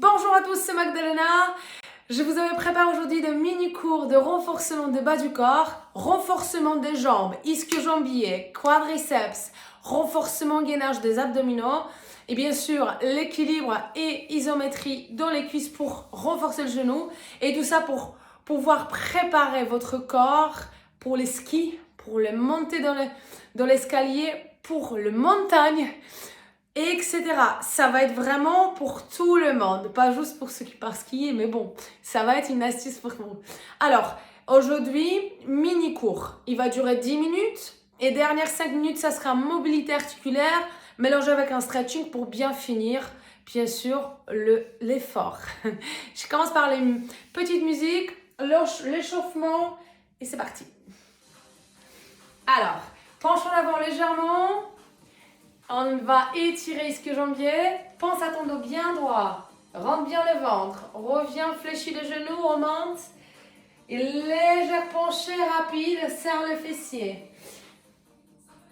Bonjour à tous, c'est Magdalena. Je vous avais préparé aujourd'hui de mini-cours de renforcement des bas du corps, renforcement des jambes, ischio-jambier, quadriceps, renforcement gainage des abdominaux et bien sûr l'équilibre et isométrie dans les cuisses pour renforcer le genou et tout ça pour pouvoir préparer votre corps pour les skis, pour les montées dans l'escalier, pour le montagne, etc. Ça va être vraiment pour tout le monde, pas juste pour ceux qui partent skier, mais bon, ça va être une astuce pour vous. Alors, aujourd'hui, mini cours. Il va durer 10 minutes et dernières 5 minutes, ça sera mobilité articulaire mélangé avec un stretching pour bien finir, bien sûr, l'effort. Je commence par les petites musiques, l'échauffement et c'est parti. Alors, penche en avant légèrement. On va étirer ischio-jambier. Pense à ton dos bien droit. Rentre bien le ventre. Reviens, fléchis les genoux, remonte. Et légère penchée rapide, serre le fessier.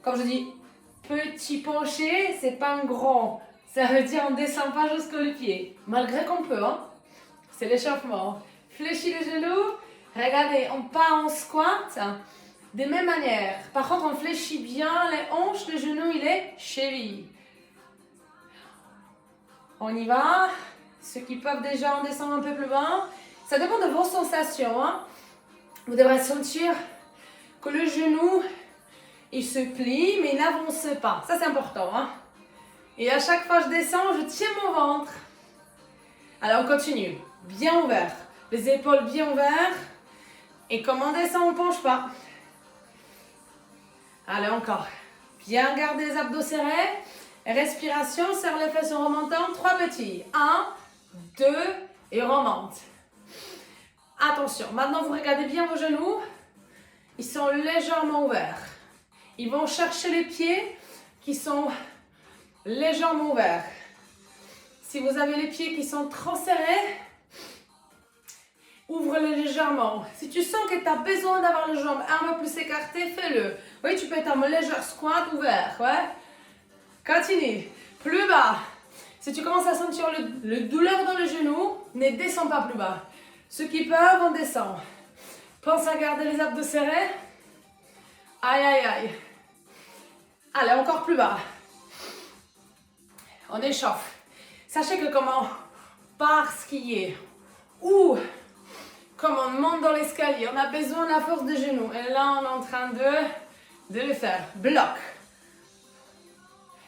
Comme je dis, petit penché, c'est pas un grand. Ça veut dire on descend pas jusqu'au pied. Malgré qu'on peut, hein. C'est l'échauffement. Fléchis les genoux. Regardez, on part en squat. De même manière. Par contre, on fléchit bien les hanches, le genou, il est cheville. On y va. Ceux qui peuvent déjà en descendre un peu plus bas. Ça dépend de vos sensations. Hein. Vous devrez sentir que le genou, il se plie, mais il n'avance pas. Ça, c'est important. Hein. Et à chaque fois que je descends, je tiens mon ventre. Alors, on continue. Bien ouvert. Les épaules bien ouvertes. Et comme on descend, on ne penche pas. Allez, encore. Bien garder les abdos serrés. Respiration, serre les fesses en remontant. 3 petits. 1, 2 et on remonte. Attention, maintenant vous regardez bien vos genoux. Ils sont légèrement ouverts. Ils vont chercher les pieds qui sont légèrement ouverts. Si vous avez les pieds qui sont trop serrés, ouvre-les légèrement. Si tu sens que tu as besoin d'avoir les jambes un peu plus écartées, fais-le. Oui, tu peux être en léger squat ouvert. Ouais. Continue. Plus bas. Si tu commences à sentir le douleur dans le genou, ne descends pas plus bas. Ceux qui peuvent, on descend. Pense à garder les abdos serrés. Aïe, aïe, aïe. Allez, encore plus bas. On échauffe. Sachez que comme on part skier ou comme on monte dans l'escalier, on a besoin de la force des genoux. Et là, on est en train de le faire. Bloc.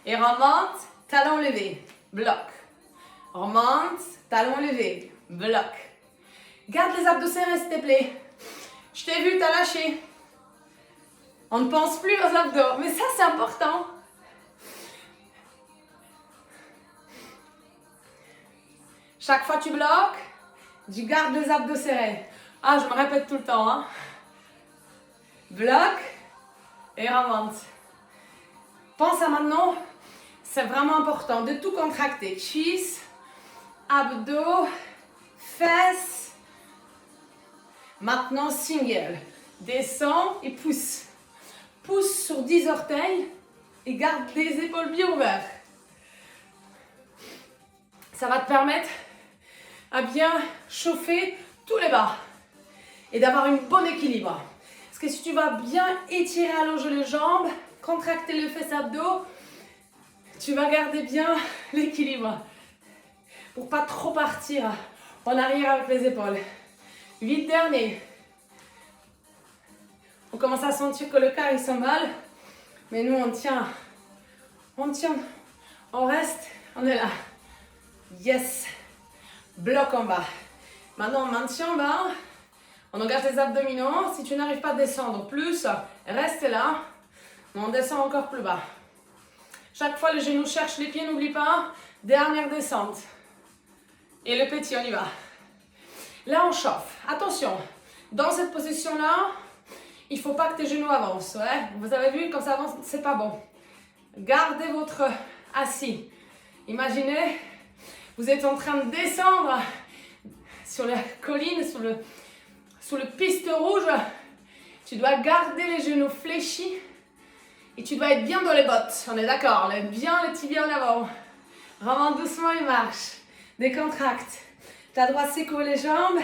Et remonte, talon levé. Bloc. Remonte, talon levé. Bloc. Garde les abdos serrés, s'il te plaît. Je t'ai vu, t'as lâché. On ne pense plus aux abdos. Mais ça, c'est important. Chaque fois que tu bloques, tu gardes les abdos serrés. Ah, je me répète tout le temps. Hein. Bloc et remonte. Pense à maintenant, c'est vraiment important de tout contracter. Cuisses, abdos, fesses. Maintenant, single. Descends et pousse. Pousse sur 10 orteils et garde les épaules bien ouvertes. Ça va te permettre à bien chauffer tous les bas et d'avoir un bon équilibre. Parce que si tu vas bien étirer, allonger les jambes, contracter les fesses abdos, tu vas garder bien l'équilibre pour pas trop partir en arrière avec les épaules. 8 derniers. On commence à sentir que le corps il s'emballe, mais nous on tient, on reste, on est là. Yes. Bloc en bas. Maintenant, on maintient en bas. On engage les abdominaux. Si tu n'arrives pas à descendre plus, reste là. On descend encore plus bas. Chaque fois, les genoux cherchent les pieds. N'oublie pas. Dernière descente. Et le petit, on y va. Là, on chauffe. Attention. Dans cette position-là, il ne faut pas que tes genoux avancent. Ouais. Vous avez vu, quand ça avance, c'est pas bon. Gardez votre assis. Imaginez... Vous êtes en train de descendre sur la colline, sur le piste rouge. Tu dois garder les genoux fléchis et tu dois être bien dans les bottes. On est d'accord, bien les tibias en avant. Remonte doucement et marche. décontracte. Ta droite secoue les jambes.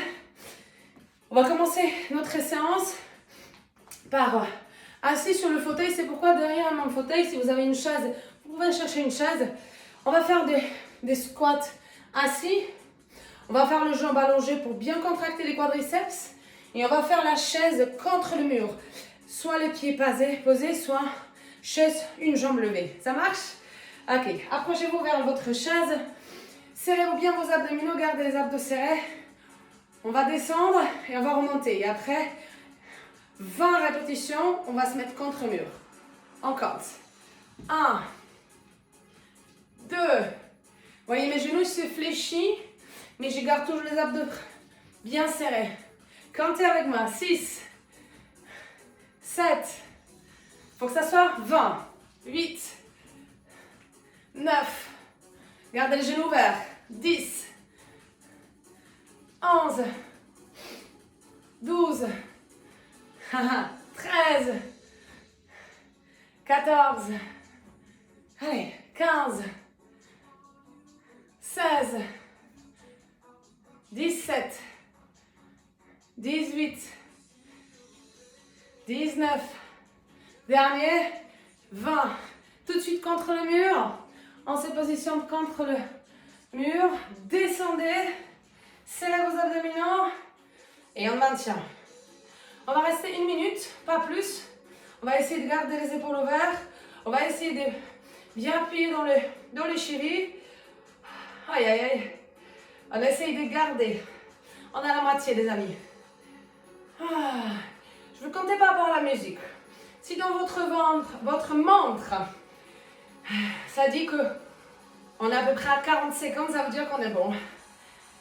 On va commencer notre séance par assis sur le fauteuil. C'est pourquoi derrière mon fauteuil, si vous avez une chaise, vous pouvez chercher une chaise. On va faire des squats assis. On va faire le jambe allongé pour bien contracter les quadriceps. Et on va faire la chaise contre le mur. Soit les pieds posés, soit chaise, une jambe levée. Ça marche? Ok, approchez-vous vers votre chaise. Serrez bien vos abdominaux, gardez les abdos serrés. On va descendre et on va remonter. Et après 20 répétitions, on va se mettre contre le mur. On compte. 1, 2. Vous voyez, mes genoux se fléchissent, mais je garde toujours les abdos bien serrés. Comptez avec moi. 6, 7. Il faut que ça soit 20. 8, 9. Gardez les genoux ouverts. 10, 11, 12, 13, 14, allez, 15, 16, 17, 18, 19, dernier, 20. Tout de suite contre le mur. On se positionne contre le mur. Descendez. Serrez vos abdominaux. Et on maintient. On va rester 1 minute, pas plus. On va essayer de garder les épaules ouvertes. On va essayer de bien appuyer dans les chevilles. Aïe, aïe, aïe. On essaye de garder. On a la moitié, les amis. Je ne comptais pas par la musique. Si dans votre ventre, votre montre, ça dit que on est à peu près à 40 secondes, ça veut dire qu'on est bon.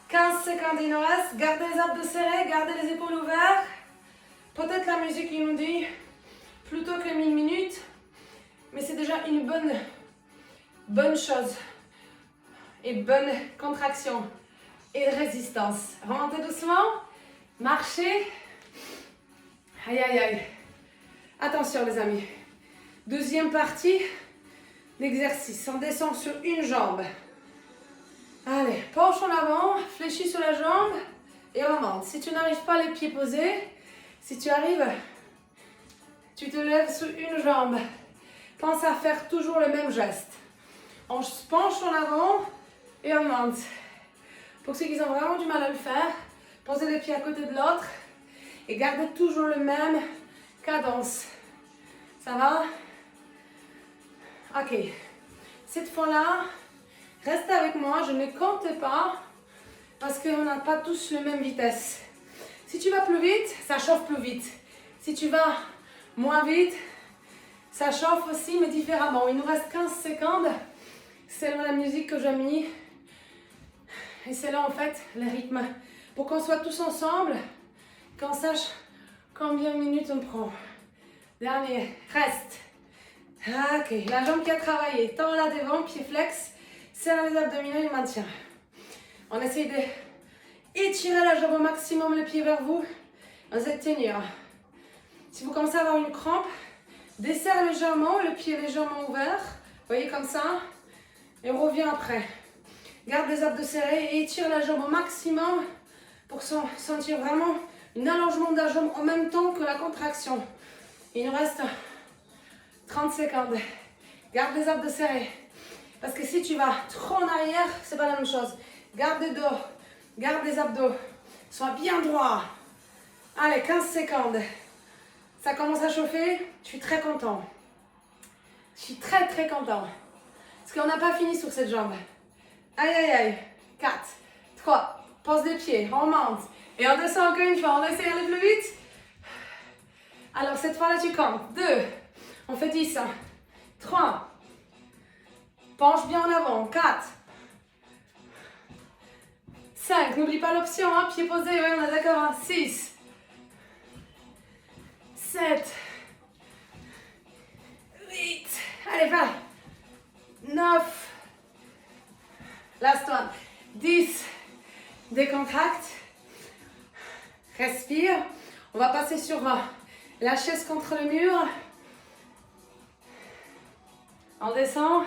15 secondes il nous reste. Gardez les abdos serrés, gardez les épaules ouvertes. Peut-être la musique il nous dit plutôt que 1 minute, mais c'est déjà une bonne chose. Et bonne contraction et résistance. Remontez doucement, marchez. Aïe, aïe, aïe. Attention les amis. Deuxième partie d'exercice. On descend sur une jambe. Allez, penche en avant, fléchis sur la jambe et on monte. Si tu n'arrives pas les pieds posés, si tu arrives, tu te lèves sur une jambe. Pense à faire toujours le même geste. On se penche en avant et on monte. Pour ceux qui ont vraiment du mal à le faire, posez les pieds à côté de l'autre et gardez toujours le même cadence. Ça va? Ok. Cette fois-là, restez avec moi, je ne compte pas parce qu'on n'a pas tous la même vitesse. Si tu vas plus vite, ça chauffe plus vite. Si tu vas moins vite, ça chauffe aussi, mais différemment. Il nous reste 15 secondes. C'est la musique que j'ai mis. Et c'est là en fait le rythme. Pour qu'on soit tous ensemble, qu'on sache combien de minutes on prend. Dernier, reste. Ok, la jambe qui a travaillé. Tends là devant, pied flex. Serre les abdominaux et maintien. On essaye de étirer la jambe au maximum, le pied vers vous. On essaie de tenir. Si vous commencez à avoir une crampe, desserre légèrement, le pied légèrement ouvert. Voyez comme ça. Et on revient après. Garde les abdos serrés et étire la jambe au maximum pour sentir vraiment un allongement de la jambe en même temps que la contraction. Il nous reste 30 secondes. Garde les abdos serrés. Parce que si tu vas trop en arrière, c'est pas la même chose. Garde le dos, garde les abdos. Sois bien droit. Allez, 15 secondes. Ça commence à chauffer. Je suis très content. Je suis très très content. Parce qu'on n'a pas fini sur cette jambe. Aïe, aïe, aïe. 4, 3, pose les pieds, on monte. Et on descend encore une fois. On essaie d'aller plus vite. Alors, cette fois-là, tu comptes. 2, on fait 10. 3, penche bien en avant. 4, 5, n'oublie pas l'option, hein, pied posé, oui, on est d'accord. Hein. 6, 7, 8, allez, va. 9, last one. 10, décontracte. Respire. On va passer sur la chaise contre le mur. On descend.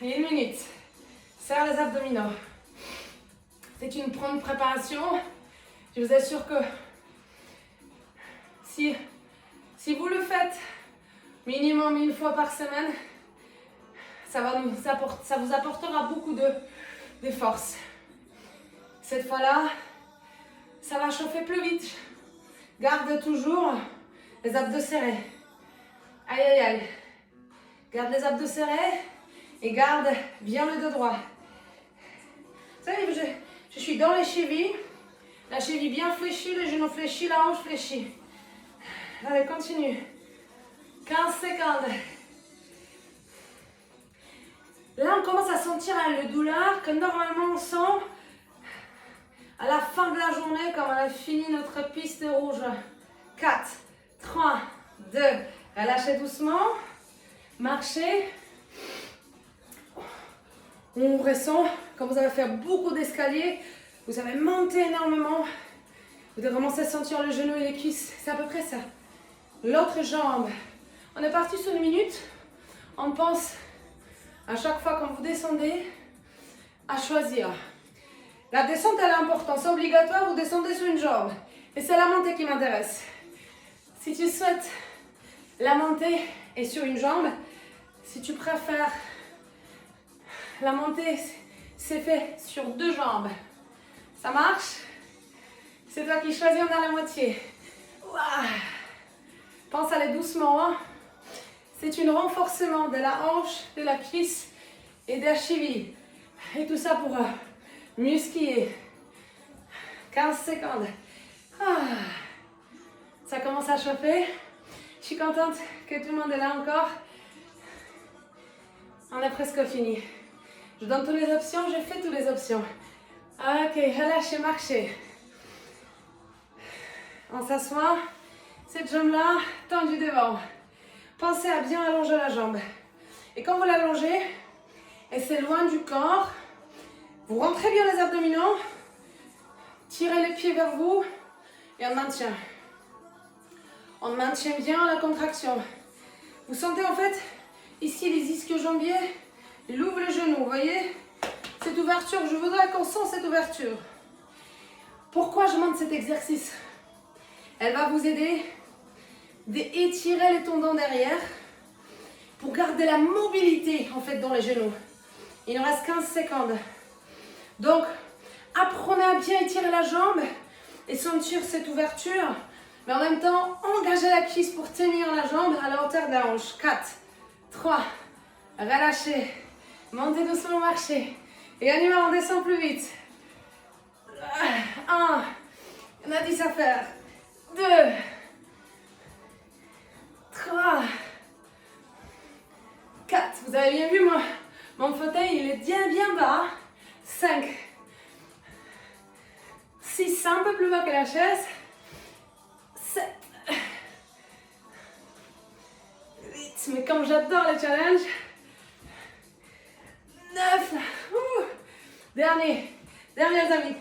Et 1 minute. serre les abdominaux. C'est une bonne préparation. Je vous assure que si vous le faites minimum 1000 fois par semaine, ça vous apportera beaucoup de force. Cette fois-là, ça va chauffer plus vite. Garde toujours les abdos serrés. Aïe, aïe, aïe. Garde les abdos serrés et garde bien le dos droit. Vous savez, je suis dans les chevilles. La cheville bien fléchie, le genou fléchi, la hanche fléchie. Allez, continue. 15 secondes. Là, on commence à sentir le douleur que normalement on sent à la fin de la journée, quand on a fini notre piste rouge. 4, 3, 2, relâchez doucement. Marchez. On ressent, quand vous allez faire beaucoup d'escaliers, vous allez monter énormément. Vous devez commencer à sentir le genou et les cuisses. C'est à peu près ça. L'autre jambe. On est parti sur 1 minute. On pense à chaque fois quand vous descendez à choisir. La descente elle est importante. C'est obligatoire, vous descendez sur une jambe. Et c'est la montée qui m'intéresse. Si tu souhaites la montée est sur une jambe, si tu préfères la montée, c'est fait sur 2 jambes. Ça marche? C'est toi qui choisis, on a la moitié. Ouah. Pense à aller doucement. Hein? C'est un renforcement de la hanche, de la cuisse et de la cheville. Et tout ça pour muscler. 15 secondes. Ah. Ça commence à chauffer. Je suis contente que tout le monde est là encore. On a presque fini. Je donne toutes les options, j'ai fait toutes les options. Ok, relâchez, marchez. On s'assoit. Cette jambe-là, tendue devant. Pensez à bien allonger la jambe. Et quand vous l'allongez, et c'est loin du corps, vous rentrez bien les abdominaux, tirez les pieds vers vous et on maintient. On maintient bien la contraction. Vous sentez en fait, ici les ischio-jambiers, il ouvre le genou, vous voyez? Cette ouverture, je voudrais qu'on sente cette ouverture. Pourquoi je monte cet exercice? Elle va vous aider d'étirer les tendons derrière pour garder la mobilité en fait dans les genoux. Il nous reste 15 secondes. Donc, apprenez à bien étirer la jambe et sentir cette ouverture. Mais en même temps, engagez la cuisse pour tenir la jambe à la hauteur de la hanche. 4, 3, relâchez. Montez doucement, marchez. Et on y va, on descend plus vite. 1, on a 10 à faire. 2, 3, 4. Vous avez bien vu, mon fauteuil, il est bien bas. 5, 6, c'est un peu plus bas que la chaise. 7, 8, mais comme j'adore les challenges. 9, derniers amis.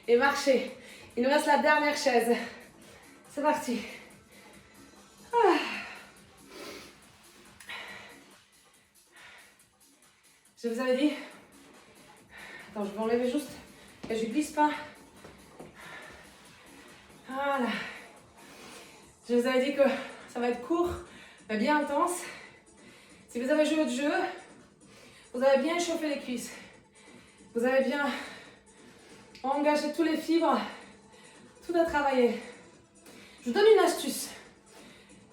Et marchez. Il nous reste la dernière chaise. C'est parti. Je vous avais dit. Attends, je vais enlever juste que je glisse pas. Voilà. Je vous avais dit que ça va être court, mais bien intense. Si vous avez joué au jeu, vous avez bien échauffé les cuisses. Vous avez bien engagé tous les fibres. Tout à travailler. Je vous donne une astuce.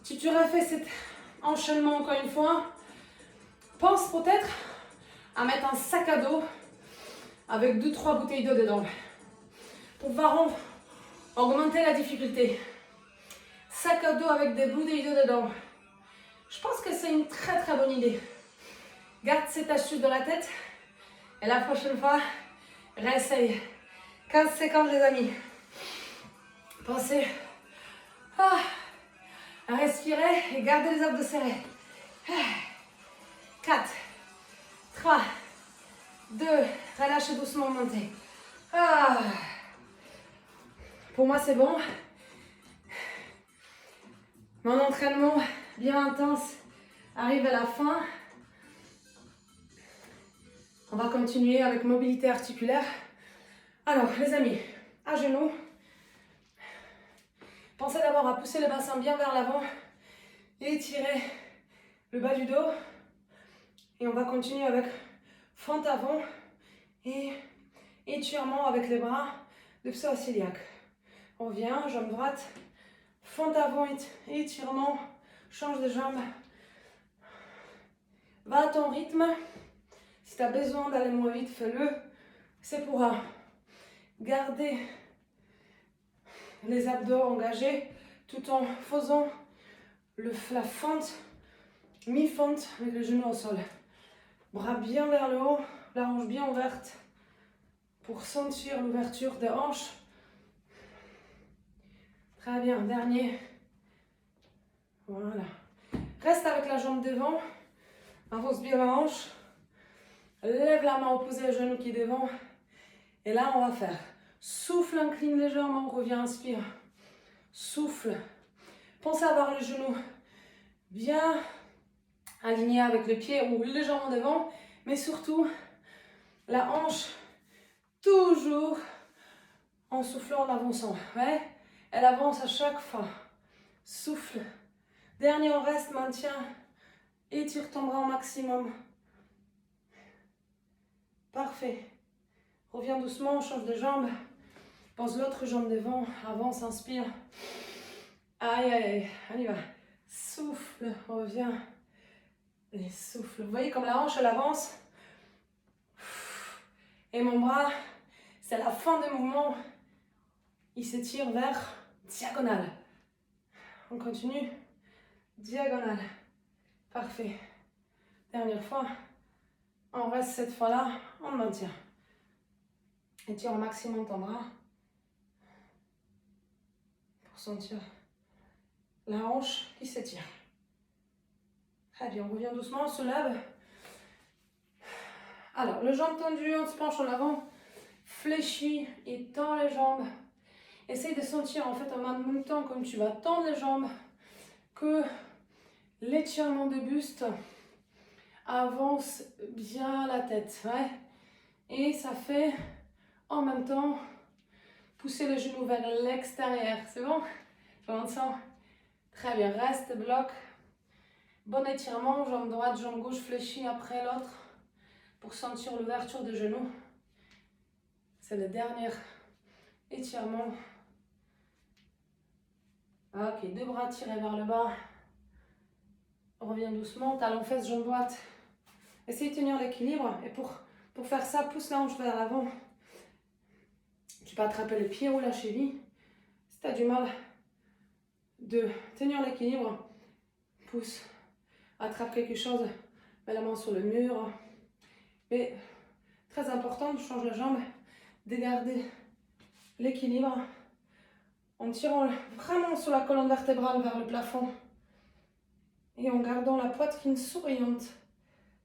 Si tu refais cet enchaînement encore une fois, pense peut-être à mettre un sac à dos avec 2-3 bouteilles d'eau dedans pour pouvoir augmenter la difficulté. Sac à dos avec des bouteilles d'eau dedans. Je pense que c'est une très bonne idée. Garde cette astuce dans la tête et la prochaine fois, réessaye. 15 secondes les amis. Pensez à respirer et garder les abdos serrés. 4, 3, 2, relâchez doucement, montez. Pour moi, c'est bon. Mon entraînement bien intense arrive à la fin. On va continuer avec mobilité articulaire. Alors, les amis, à genoux. Pensez d'abord à pousser le bassin bien vers l'avant. Étirer le bas du dos. Et on va continuer avec fente avant et étirement avec les bras de psoas-iliaque. On vient, jambe droite, fente avant, étirement, change de jambe. Va à ton rythme. Si tu as besoin d'aller moins vite, fais-le. C'est pour garder les abdos engagés tout en faisant la fente, mi-fente avec le genou au sol. Bras bien vers le haut, la hanche bien ouverte pour sentir l'ouverture des hanches. Très bien, dernier. Voilà. Reste avec la jambe devant, avance bien la hanche. Lève la main opposée au genou qui est devant. Et là, on va faire souffle, incline légèrement, revient, inspire. Souffle. Pensez à avoir le genou bien aligné avec le pied ou légèrement devant, mais surtout la hanche toujours en soufflant, en avançant. Ouais? Elle avance à chaque fois. Souffle. Dernier, on reste, maintien. Étire ton bras au maximum. Parfait. Reviens doucement, change de jambe. Pense l'autre jambe devant. Avance, inspire. Aïe, aïe, aïe. On y va. Souffle, reviens. Et souffle. Vous voyez comme la hanche, elle avance. Et mon bras, c'est la fin du mouvement. Il s'étire vers diagonale. On continue. Diagonale. Parfait. Dernière fois. On reste cette fois-là. On maintient. Étire au maximum ton bras. Pour sentir la hanche qui s'étire. Très bien. On revient doucement. On se lève. Alors, le jambe tendu, on se penche en avant. Fléchis et tends les jambes. Essaye de sentir en fait en même temps comme tu vas tendre les jambes que l'étirement de buste avance bien la tête. Ouais. Et ça fait en même temps pousser le genou vers l'extérieur. C'est bon? Je sens. Très bien. Reste, bloc. Bon étirement. Jambe droite, jambe gauche fléchie après l'autre pour sentir l'ouverture des genoux. C'est le dernier étirement. Ok, deux bras tirés vers le bas. Reviens doucement, talon fesse, jambe droite. Essaye de tenir l'équilibre. Et pour faire ça, pousse la hanche vers l'avant. Tu peux attraper le pied ou la cheville. Si tu as du mal de tenir l'équilibre, pousse. Attrape quelque chose, mets la main sur le mur. Mais très important, de changer la jambe, de garder l'équilibre en tirant vraiment sur la colonne vertébrale vers le plafond et en gardant la poitrine souriante,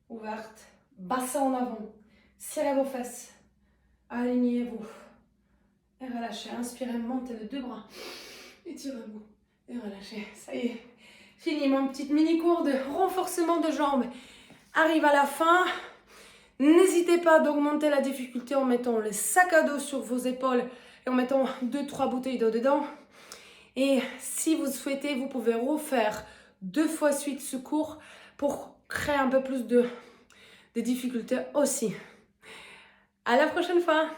ouverte, bassin en avant. Serrez vos fesses, alignez-vous et relâchez. Inspirez, montez les deux bras, étirez-vous et relâchez. Ça y est, fini mon petit mini-cours de renforcement de jambes. Arrive à la fin. N'hésitez pas d'augmenter la difficulté en mettant le sac à dos sur vos épaules et en mettant 2-3 bouteilles d'eau dedans. Et si vous souhaitez, vous pouvez refaire 2 fois suite ce cours pour créer un peu plus de difficultés aussi. À la prochaine fois!